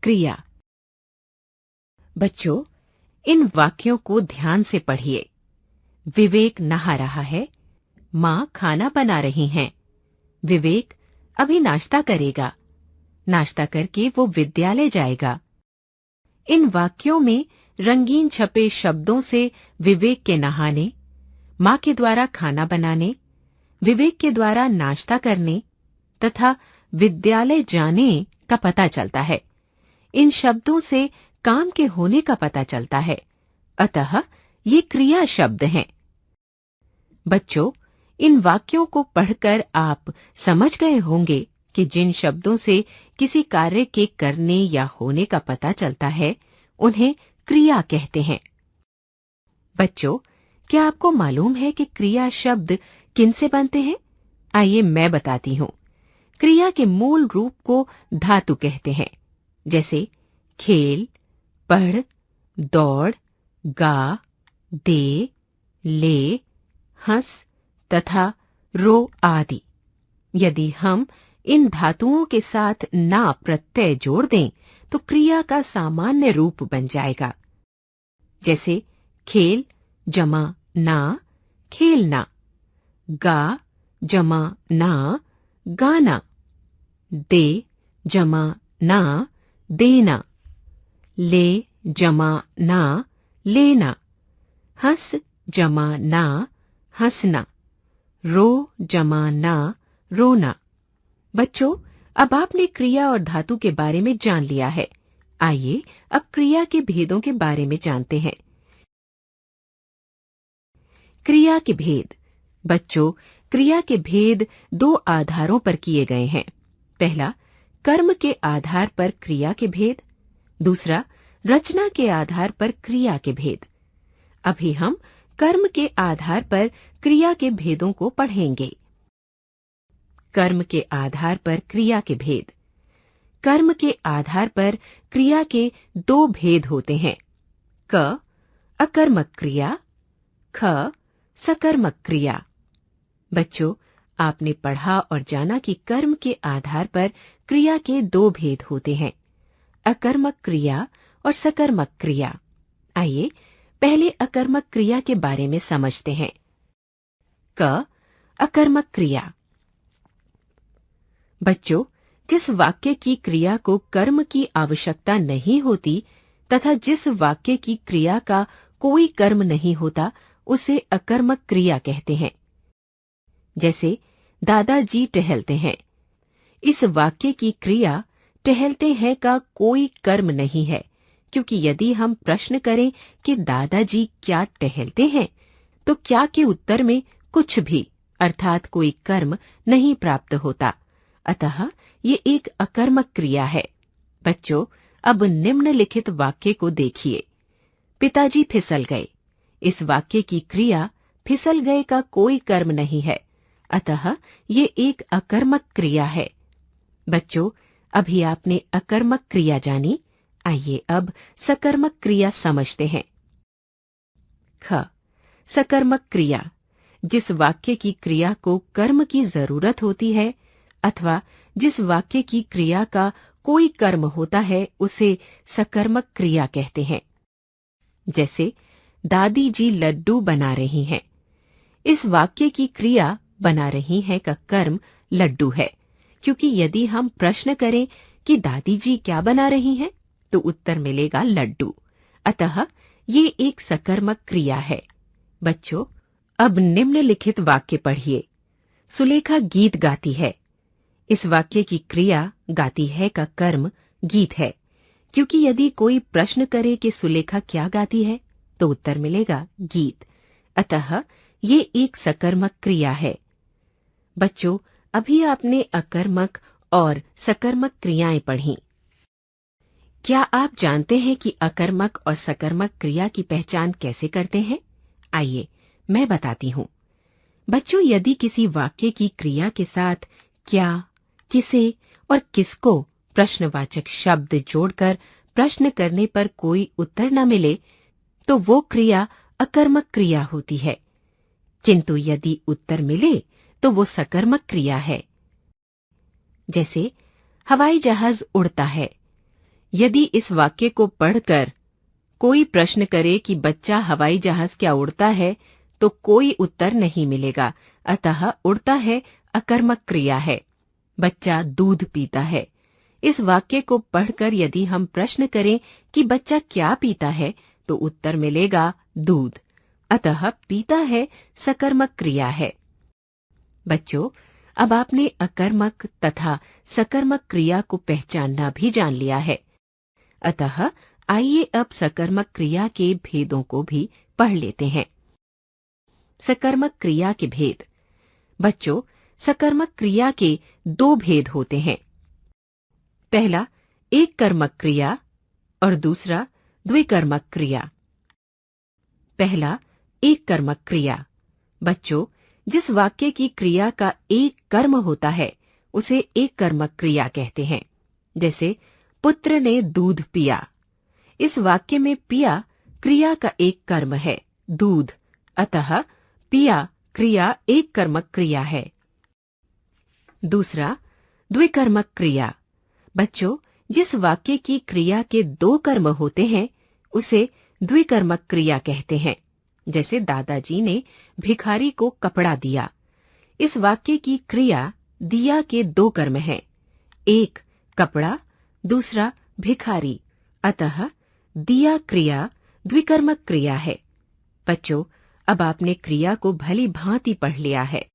क्रिया। बच्चों, इन वाक्यों को ध्यान से पढ़िए। विवेक नहा रहा है। माँ खाना बना रही हैं। विवेक अभी नाश्ता करेगा। नाश्ता करके वो विद्यालय जाएगा। इन वाक्यों में रंगीन छपे शब्दों से विवेक के नहाने, माँ के द्वारा खाना बनाने, विवेक के द्वारा नाश्ता करने तथा विद्यालय जाने का पता चलता है। इन शब्दों से काम के होने का पता चलता है, अतः ये क्रिया शब्द हैं। बच्चों, इन वाक्यों को पढ़कर आप समझ गए होंगे कि जिन शब्दों से किसी कार्य के करने या होने का पता चलता है, उन्हें क्रिया कहते हैं। बच्चों, क्या आपको मालूम है कि क्रिया शब्द किन से बनते हैं? आइए मैं बताती हूँ। क्रिया के मूल रूप को धातु कहते हैं, जैसे खेल, पढ़, दौड़, गा, दे, ले, हंस तथा रो आदि। यदि हम इन धातुओं के साथ ना प्रत्यय जोड़ दें तो क्रिया का सामान्य रूप बन जाएगा। जैसे खेल जमा ना, खेलना। गा जमा ना, गाना। दे जमा ना, देना। ले जमा ना, लेना। हंस जमा ना, हंसना। रो जमा ना, रोना। बच्चों, अब आपने क्रिया और धातु के बारे में जान लिया है। आइए अब क्रिया के भेदों के बारे में जानते हैं। क्रिया के भेद। बच्चों, क्रिया के भेद दो आधारों पर किए गए हैं। पहला, कर्म के आधार पर क्रिया के भेद। दूसरा, रचना के आधार पर क्रिया के भेद। अभी हम कर्म के आधार पर क्रिया के भेदों को पढ़ेंगे। कर्म के आधार पर क्रिया के भेद। कर्म के आधार पर क्रिया के दो भेद होते हैं। क अकर्मक क्रिया, ख सकर्मक क्रिया। बच्चों, आपने पढ़ा और जाना कि कर्म के आधार पर क्रिया के दो भेद होते हैं, अकर्मक क्रिया और सकर्मक क्रिया। आइए पहले अकर्मक क्रिया के बारे में समझते हैं। क अकर्मक क्रिया। बच्चों, जिस वाक्य की क्रिया को कर्म की आवश्यकता नहीं होती तथा जिस वाक्य की क्रिया का कोई कर्म नहीं होता, उसे अकर्मक क्रिया कहते हैं। जैसे दादाजी टहलते हैं। इस वाक्य की क्रिया टहलते हैं का कोई कर्म नहीं है, क्योंकि यदि हम प्रश्न करें कि दादाजी क्या टहलते हैं, तो क्या के उत्तर में कुछ भी अर्थात कोई कर्म नहीं प्राप्त होता। अतः ये एक अकर्मक क्रिया है। बच्चों, अब निम्नलिखित वाक्य को देखिए। पिताजी फिसल गए। इस वाक्य की क्रिया फिसल गए का कोई कर्म नहीं है, अतः ये एक अकर्मक क्रिया है। बच्चों, अभी आपने अकर्मक क्रिया जानी। आइए अब सकर्मक क्रिया समझते हैं। ख सकर्मक क्रिया। जिस वाक्य की क्रिया को कर्म की जरूरत होती है अथवा जिस वाक्य की क्रिया का कोई कर्म होता है, उसे सकर्मक क्रिया कहते हैं। जैसे दादी जी लड्डू बना रही हैं। इस वाक्य की क्रिया बना रही हैं का कर्म लड्डू है, क्योंकि यदि हम प्रश्न करें कि दादी जी क्या बना रही हैं, तो उत्तर मिलेगा लड्डू। अतः ये एक सकर्मक क्रिया है। बच्चों, अब निम्नलिखित वाक्य पढ़िए। सुलेखा गीत गाती है। इस वाक्य की क्रिया गाती है का कर्म गीत है, क्योंकि यदि कोई प्रश्न करे कि सुलेखा क्या गाती है, तो उत्तर मिलेगा गीत। अतः ये एक सकर्मक क्रिया है। बच्चों, अभी आपने अकर्मक और सकर्मक क्रियाएं पढ़ी। क्या आप जानते हैं कि अकर्मक और सकर्मक क्रिया की पहचान कैसे करते हैं? आइए मैं बताती हूँ। बच्चों, यदि किसी वाक्य की क्रिया के साथ क्या, किसे और किसको प्रश्नवाचक शब्द जोड़कर प्रश्न करने पर कोई उत्तर न मिले, तो वो क्रिया अकर्मक क्रिया होती है। किंतु यदि उत्तर मिले तो वो सकर्मक क्रिया है। जैसे हवाई जहाज उड़ता है। यदि इस वाक्य को पढ़कर कोई प्रश्न करे कि बच्चा हवाई जहाज क्या उड़ता है, तो कोई उत्तर नहीं मिलेगा। अतः उड़ता है अकर्मक क्रिया है। बच्चा दूध पीता है। इस वाक्य को पढ़कर यदि हम प्रश्न करें कि बच्चा क्या पीता है, तो उत्तर मिलेगा दूध। अतः पीता है सकर्मक क्रिया है। बच्चों, अब आपने अकर्मक तथा सकर्मक क्रिया को पहचानना भी जान लिया है। अतः आइए अब सकर्मक क्रिया के भेदों को भी पढ़ लेते हैं। सकर्मक क्रिया के भेद। बच्चों, सकर्मक क्रिया के दो भेद होते हैं। पहला एक कर्मक क्रिया और दूसरा द्विकर्मक क्रिया। पहला एक कर्मक क्रिया। बच्चों, जिस वाक्य की क्रिया का एक कर्म होता है उसे एक कर्मक क्रिया कहते हैं। जैसे पुत्र ने दूध पिया। इस वाक्य में पिया क्रिया का एक कर्म है, दूध। अतः पिया क्रिया एक कर्मक क्रिया है। दूसरा द्विकर्मक क्रिया। बच्चों, जिस वाक्य की क्रिया के दो कर्म होते हैं उसे द्विकर्मक क्रिया कहते हैं। जैसे दादाजी ने भिखारी को कपड़ा दिया। इस वाक्य की क्रिया दिया के दो कर्म हैं, एक कपड़ा, दूसरा भिखारी। अतः दिया क्रिया द्विकर्मक क्रिया है। बच्चों, अब आपने क्रिया को भली भांति पढ़ लिया है।